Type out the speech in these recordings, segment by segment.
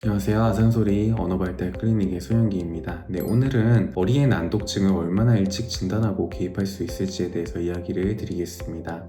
안녕하세요. 아산소리 언어발달 클리닉의 소영기입니다. 오늘은 어린이 난독증을 얼마나 일찍 진단하고 개입할 수 있을지에 대해서 이야기를 드리겠습니다.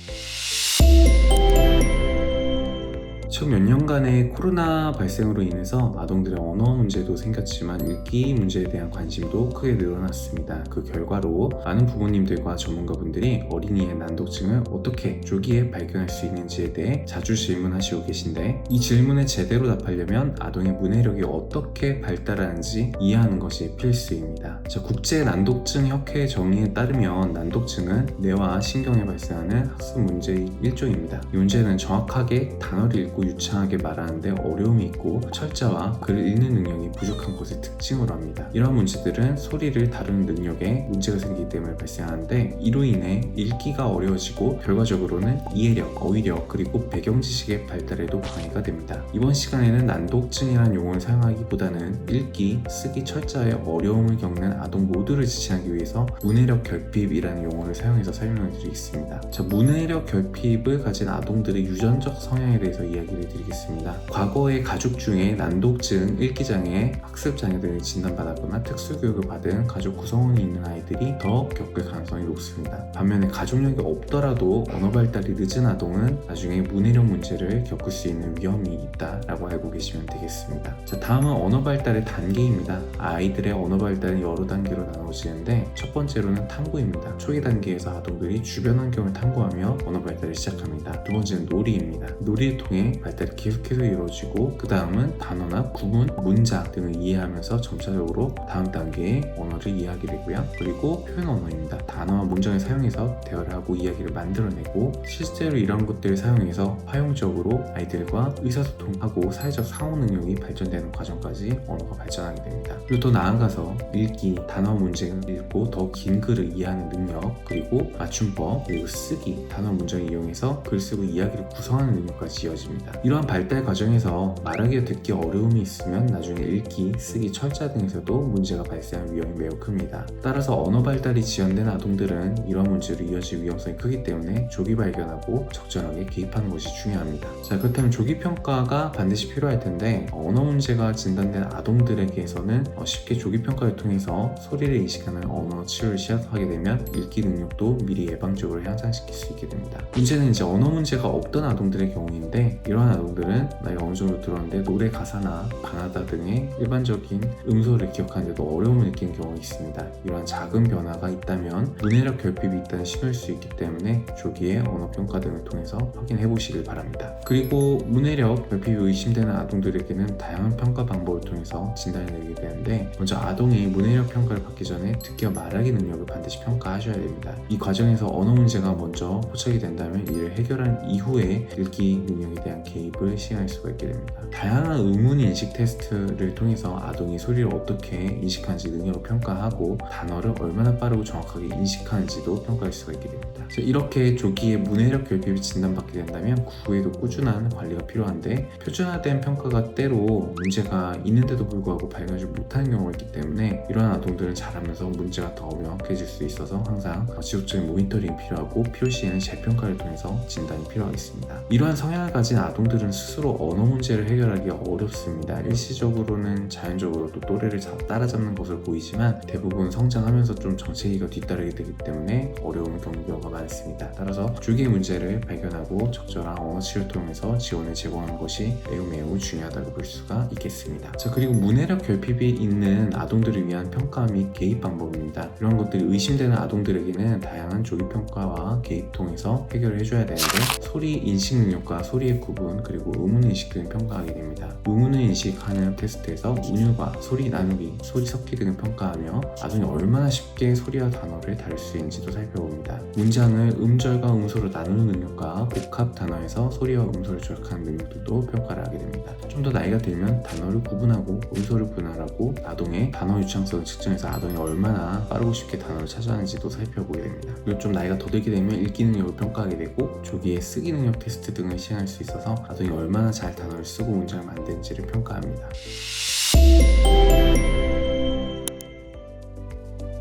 최근 몇 년간의 코로나 발생으로 인해서 아동들의 언어 문제도 생겼지만 읽기 문제에 대한 관심도 크게 늘어났습니다. 그 결과로 많은 부모님들과 전문가분들이 어린이의 난독증을 어떻게 조기에 발견할 수 있는지에 대해 자주 질문하시고 계신데, 이 질문에 제대로 답하려면 아동의 문해력이 어떻게 발달하는지 이해하는 것이 필수입니다. 국제 난독증 협회 정의에 따르면 난독증은 뇌와 신경에 발생하는 학습 문제의 일종입니다. 이 문제는 정확하게 단어를 읽고 유창하게 말하는데 어려움이 있고 철자와 글을 읽는 능력이 부족한 것을 특징으로 합니다. 이러한 문제들은 소리를 다루는 능력에 문제가 생기기 때문에 발생하는데, 이로 인해 읽기가 어려워지고 결과적으로는 이해력, 어휘력, 그리고 배경 지식의 발달에도 방해가 됩니다. 이번 시간에는 난독증이라는 용어를 사용하기보다는 읽기, 쓰기, 철자의 어려움을 겪는 아동 모두를 지칭하기 위해서 문해력 결핍이라는 용어를 사용해서 설명을 드리겠습니다. 문해력 결핍을 가진 아동들의 유전적 성향에 대해서 이야기를 드리겠습니다. 과거의 가족 중에 난독증, 읽기장애, 학습장애 등을 진단받았거나 특수교육을 받은 가족 구성원이 있는 아이들이 더 겪을 가능성이 높습니다. 반면에 가족력이 없더라도 언어 발달이 늦은 아동은 나중에 문해력 문제를 겪을 수 있는 위험이 있다라고 알고 계시면 되겠습니다. 다음은 언어 발달의 단계입니다. 아이들의 언어 발달은 여러 단계로 나눠지는데, 첫 번째로는 탐구입니다. 초기 단계에서 아동들이 주변 환경을 탐구하며 언어 발달을 시작합니다. 두 번째는 놀이입니다. 놀이를 통해 발달이 계속해서 이루어지고, 그 다음은 단어나 구문, 문장 등을 이해하면서 점차적으로 다음 단계의 언어를 이해하게 되고요. 그리고 표현 언어입니다. 단어와 문장을 사용해서 대화를 하고 이야기를 만들어내고, 실제로 이런 것들을 사용해서 활용적으로 아이들과 의사소통하고 사회적 상호 능력이 발전되는 과정까지 언어가 발전하게 됩니다. 그리고 더 나아가서 읽기, 단어 문장을 읽고 더 긴 글을 이해하는 능력, 그리고 맞춤법, 그리고 쓰기, 단어 문장을 이용해서 글 쓰고 이야기를 구성하는 능력까지 이어집니다. 이러한 발달 과정에서 말하기와 듣기 어려움이 있으면 나중에 읽기, 쓰기, 철자 등에서도 문제가 발생할 위험이 매우 큽니다. 따라서 언어 발달이 지연된 아동들은 이러한 문제로 이어질 위험성이 크기 때문에 조기 발견하고 적절하게 개입하는 것이 중요합니다. 그렇다면 조기 평가가 반드시 필요할 텐데, 언어 문제가 진단된 아동들에게서는 쉽게 조기 평가를 통해서 소리를 인식하는 언어 치료를 시작하게 되면 읽기 능력도 미리 예방적으로 향상시킬 수 있게 됩니다. 문제는 언어 문제가 없던 아동들의 경우인데, 이러한 아동들은 나이가 어느 정도 들었는데 노래 가사나 바나다 등의 일반적인 음소를 기억하는데도 어려움을 느끼는 경우가 있습니다. 이러한 작은 변화가 있다면 문해력 결핍이 있다는 신호일 수 있기 때문에 조기에 언어 평가 등을 통해서 확인해 보시길 바랍니다. 그리고 문해력 결핍이 의심되는 아동들에게는 다양한 평가 방법을 통해서 진단을 내리게 되는데, 먼저 아동이 문해력 평가를 받기 전에 듣기와 말하기 능력을 반드시 평가하셔야 됩니다. 이 과정에서 언어 문제가 먼저 포착이 된다면 이를 해결한 이후에 읽기 능력에 대한 개입을 시행할 수가 있게 됩니다. 다양한 의문 인식 테스트를 통해서 아동이 소리를 어떻게 인식하는지 능력을 평가하고 단어를 얼마나 빠르고 정확하게 인식하는지도 평가할 수가 있게 됩니다. 이렇게 조기에 문해력 결핍이 진단받게 된다면 그 후에도 꾸준한 관리가 필요한데, 표준화된 평가가 때로 문제가 있는데도 불구하고 발견하지 못하는 경우가 있기 때문에 이러한 아동들은 자라면서 문제가 더 명확해질 수 있어서 항상 지속적인 모니터링이 필요하고, 필요시에는 재평가를 통해서 진단이 필요하겠습니다. 이러한 성향을 가진 아동들은 스스로 언어 문제를 해결하기가 어렵습니다. 일시적으로는 자연적으로 또 또래를 따라잡는 것으로 보이지만 대부분 성장하면서 좀 정체기가 뒤따르게 되기 때문에 어려움을 겪는 경우가 많습니다. 따라서 조기의 문제를 발견하고 적절한 언어 치료를 통해서 지원을 제공하는 것이 매우 중요하다고 볼 수가 있겠습니다. 그리고 문해력 결핍이 있는 아동들을 위한 평가 및 개입 방법입니다. 이런 것들이 의심되는 아동들에게는 다양한 조기 평가와 개입 통해서 해결을 해줘야 되는데, 소리 인식 능력과 소리의 구분, 그리고 의문 인식 등을 평가하게 됩니다. 의문을 인식하는 테스트에서 운율과 소리 나누기, 소리 섞기 등을 평가하며 아동이 얼마나 쉽게 소리와 단어를 다룰 수 있는지도 살펴봅니다. 문장을 음절과 음소로 나누는 능력과 복합 단어에서 소리와 음소를 조작하는 능력들도 평가를 하게 됩니다. 좀 더 나이가 들면 단어를 구분하고 음소를 분할하고 아동의 단어 유창성을 측정해서 아동이 얼마나 빠르고 쉽게 단어를 찾아하는지도 살펴보게 됩니다. 그리고 좀 나이가 더 들게 되면 읽기 능력을 평가하게 되고, 조기에 쓰기 능력 테스트 등을 시행할 수 있어서 아동이 얼마나 잘 단어를 쓰고 문장을 만드는지를 평가합니다.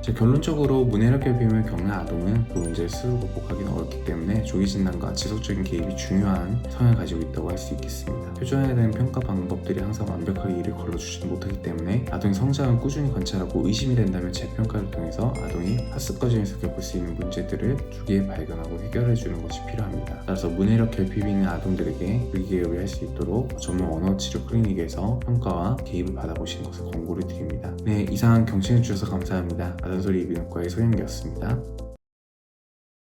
자, 결론적으로 문해력 결핍을 겪는 아동은 그 문제를 스스로 극복하기는 어렵기 때문에 조기 진단과 지속적인 개입이 중요한 성향을 가지고 있다고 할 수 있겠습니다. 표준화에 대한 평가 방법들이 항상 완벽하게 이를 걸러주지 못하기 때문에 아동의 성장을 꾸준히 관찰하고 의심이 된다면 재평가를 통해서 아동이 학습 과정에서 겪을 수 있는 문제들을 주기에 발견하고 해결해주는 것이 필요합니다. 따라서 문해력 결핍이 있는 아동들에게 위기개입을 할 수 있도록 전문 언어치료 클리닉에서 평가와 개입을 받아보시는 것을 권고를 드립니다. 네, 이상 경청해 주셔서 감사합니다. 아동소리 이비인후과의 소영기였습니다.